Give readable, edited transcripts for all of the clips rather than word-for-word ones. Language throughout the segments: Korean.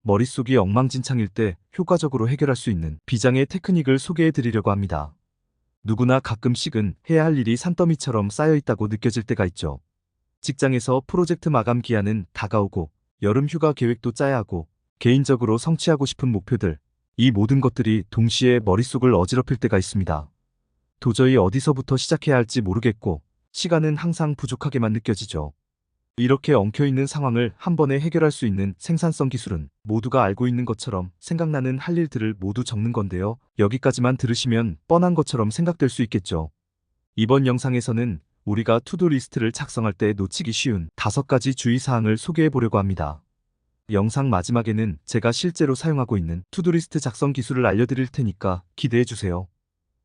머릿속이 엉망진창일 때 효과적으로 해결할 수 있는 비장의 테크닉을 소개해 드리려고 합니다. 누구나 가끔씩은 해야 할 일이 산더미처럼 쌓여 있다고 느껴질 때가 있죠. 직장에서 프로젝트 마감 기한은 다가오고 여름 휴가 계획도 짜야 하고 개인적으로 성취하고 싶은 목표들, 이 모든 것들이 동시에 머릿속을 어지럽힐 때가 있습니다. 도저히 어디서부터 시작해야 할지 모르겠고 시간은 항상 부족하게만 느껴지죠. 이렇게 엉켜있는 상황을 한 번에 해결할 수 있는 생산성 기술은 모두가 알고 있는 것처럼 생각나는 할 일들을 모두 적는 건데요. 여기까지만 들으시면 뻔한 것처럼 생각될 수 있겠죠. 이번 영상에서는 우리가 투두 리스트를 작성할 때 놓치기 쉬운 5가지 주의사항을 소개해 보려고 합니다. 영상 마지막에는 제가 실제로 사용하고 있는 투두 리스트 작성 기술을 알려드릴 테니까 기대해 주세요.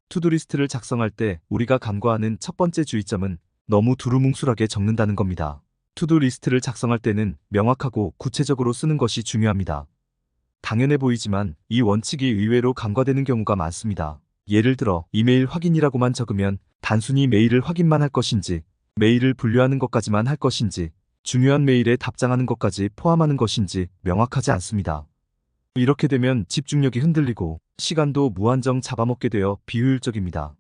투두 리스트를 작성할 때 우리가 간과하는 첫 번째 주의점은 너무 두루뭉술하게 적는다는 겁니다. 투두 리스트를 작성할 때는 명확하고 구체적으로 쓰는 것이 중요합니다. 당연해 보이지만 이 원칙이 의외로 간과되는 경우가 많습니다. 예를 들어 이메일 확인이라고만 적으면 단순히 메일을 확인만 할 것인지, 메일을 분류하는 것까지만 할 것인지, 중요한 메일에 답장하는 것까지 포함하는 것인지 명확하지 않습니다. 이렇게 되면 집중력이 흔들리고 시간도 무한정 잡아먹게 되어 비효율적입니다.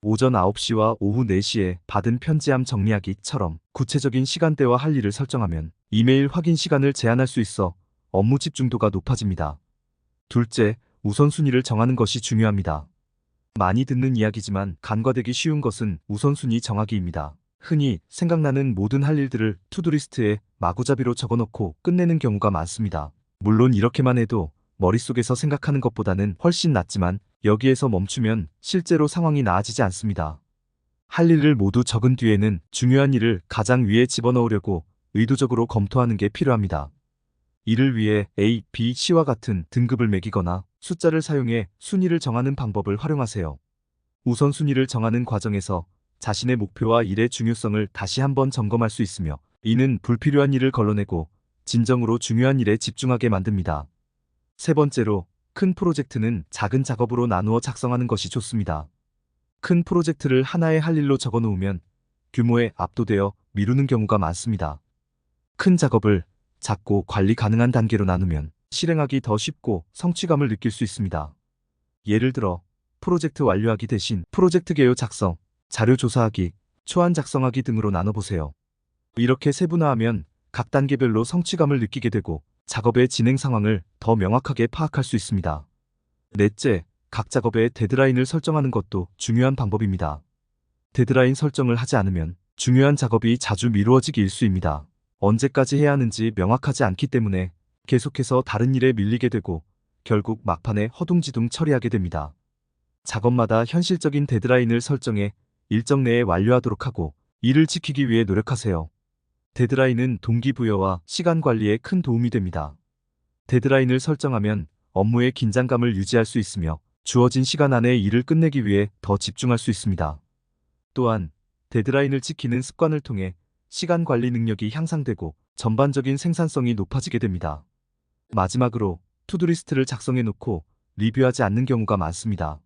오전 9시와 오후 4시에 받은 편지함 정리하기처럼 구체적인 시간대와 할 일을 설정하면 이메일 확인 시간을 제한할 수 있어 업무 집중도가 높아집니다. 둘째, 우선순위를 정하는 것이 중요합니다. 많이 듣는 이야기지만 간과되기 쉬운 것은 우선순위 정하기입니다. 흔히 생각나는 모든 할 일들을 투두리스트에 마구잡이로 적어놓고 끝내는 경우가 많습니다. 물론 이렇게만 해도 머릿속에서 생각하는 것보다는 훨씬 낫지만 여기에서 멈추면 실제로 상황이 나아지지 않습니다. 할 일을 모두 적은 뒤에는 중요한 일을 가장 위에 집어넣으려고 의도적으로 검토하는 게 필요합니다. 이를 위해 A, B, C와 같은 등급을 매기거나 숫자를 사용해 순위를 정하는 방법을 활용하세요. 우선순위를 정하는 과정에서 자신의 목표와 일의 중요성을 다시 한번 점검할 수 있으며 이는 불필요한 일을 걸러내고 진정으로 중요한 일에 집중하게 만듭니다. 세 번째로, 큰 프로젝트는 작은 작업으로 나누어 작성하는 것이 좋습니다. 큰 프로젝트를 하나의 할 일로 적어 놓으면 규모에 압도되어 미루는 경우가 많습니다. 큰 작업을 작고 관리 가능한 단계로 나누면 실행하기 더 쉽고 성취감을 느낄 수 있습니다. 예를 들어 프로젝트 완료하기 대신 프로젝트 개요 작성, 자료 조사하기, 초안 작성하기 등으로 나눠보세요. 이렇게 세분화하면 각 단계별로 성취감을 느끼게 되고 작업의 진행 상황을 더 명확하게 파악할 수 있습니다. 넷째, 각 작업의 데드라인을 설정하는 것도 중요한 방법입니다. 데드라인 설정을 하지 않으면 중요한 작업이 자주 미루어지기 일쑤입니다. 언제까지 해야 하는지 명확하지 않기 때문에 계속해서 다른 일에 밀리게 되고 결국 막판에 허둥지둥 처리하게 됩니다. 작업마다 현실적인 데드라인을 설정해 일정 내에 완료하도록 하고 이를 지키기 위해 노력하세요. 데드라인은 동기부여와 시간 관리에 큰 도움이 됩니다. 데드라인을 설정하면 업무의 긴장감을 유지할 수 있으며 주어진 시간 안에 일을 끝내기 위해 더 집중할 수 있습니다. 또한 데드라인을 지키는 습관을 통해 시간 관리 능력이 향상되고 전반적인 생산성이 높아지게 됩니다. 마지막으로 투두리스트를 작성해 놓고 리뷰하지 않는 경우가 많습니다.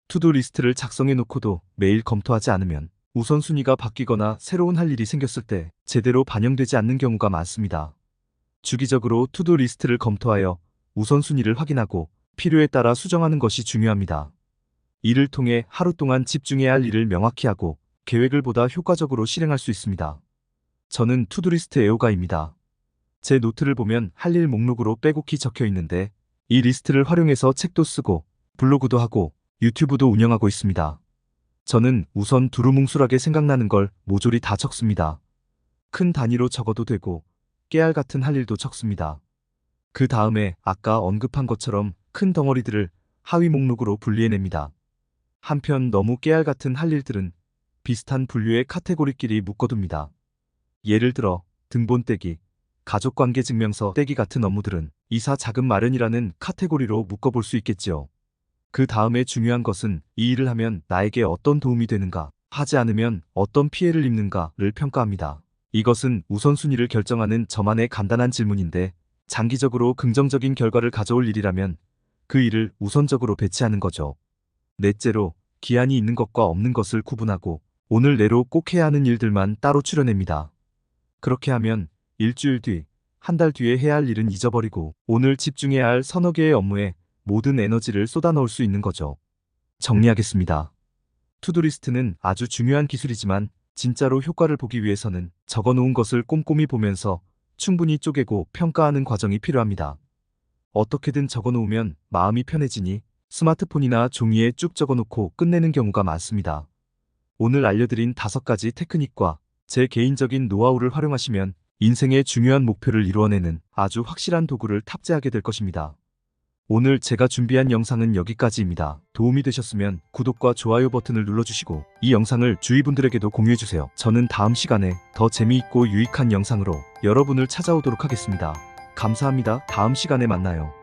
투두리스트를 작성해 놓고도 매일 검토하지 않으면 우선순위가 바뀌거나 새로운 할 일이 생겼을 때 제대로 반영되지 않는 경우가 많습니다. 주기적으로 투두 리스트를 검토하여 우선순위를 확인하고 필요에 따라 수정하는 것이 중요합니다. 이를 통해 하루 동안 집중해야 할 일을 명확히 하고 계획을 보다 효과적으로 실행할 수 있습니다. 저는 투두리스트 애호가입니다. 제 노트를 보면 할 일 목록으로 빼곡히 적혀 있는데 이 리스트를 활용해서 책도 쓰고 블로그도 하고 유튜브도 운영하고 있습니다. 저는 우선 두루뭉술하게 생각나는 걸 모조리 다 적습니다. 큰 단위로 적어도 되고 깨알 같은 할 일도 적습니다. 그 다음에 아까 언급한 것처럼 큰 덩어리들을 하위 목록으로 분리해냅니다. 한편 너무 깨알 같은 할 일들은 비슷한 분류의 카테고리끼리 묶어둡니다. 예를 들어 등본 떼기, 가족관계 증명서 떼기 같은 업무들은 이사 자금 마련이라는 카테고리로 묶어볼 수 있겠지요. 그 다음에 중요한 것은 이 일을 하면 나에게 어떤 도움이 되는가, 하지 않으면 어떤 피해를 입는가를 평가합니다. 이것은 우선순위를 결정하는 저만의 간단한 질문인데 장기적으로 긍정적인 결과를 가져올 일이라면 그 일을 우선적으로 배치하는 거죠. 넷째로, 기한이 있는 것과 없는 것을 구분하고 오늘 내로 꼭 해야 하는 일들만 따로 추려냅니다. 그렇게 하면 일주일 뒤, 한 달 뒤에 해야 할 일은 잊어버리고 오늘 집중해야 할 서너 개의 업무에 모든 에너지를 쏟아 넣을 수 있는 거죠. 정리하겠습니다. 투두리스트는 아주 중요한 기술이지만 진짜로 효과를 보기 위해서는 적어 놓은 것을 꼼꼼히 보면서 충분히 쪼개고 평가하는 과정이 필요합니다. 어떻게든 적어 놓으면 마음이 편해지니 스마트폰이나 종이에 쭉 적어 놓고 끝내는 경우가 많습니다. 오늘 알려드린 5가지 테크닉과 제 개인적인 노하우를 활용하시면 인생의 중요한 목표를 이루어내는 아주 확실한 도구를 탑재하게 될 것입니다. 오늘 제가 준비한 영상은 여기까지입니다. 도움이 되셨으면 구독과 좋아요 버튼을 눌러주시고 이 영상을 주위 분들에게도 공유해주세요. 저는 다음 시간에 더 재미있고 유익한 영상으로 여러분을 찾아오도록 하겠습니다. 감사합니다. 다음 시간에 만나요.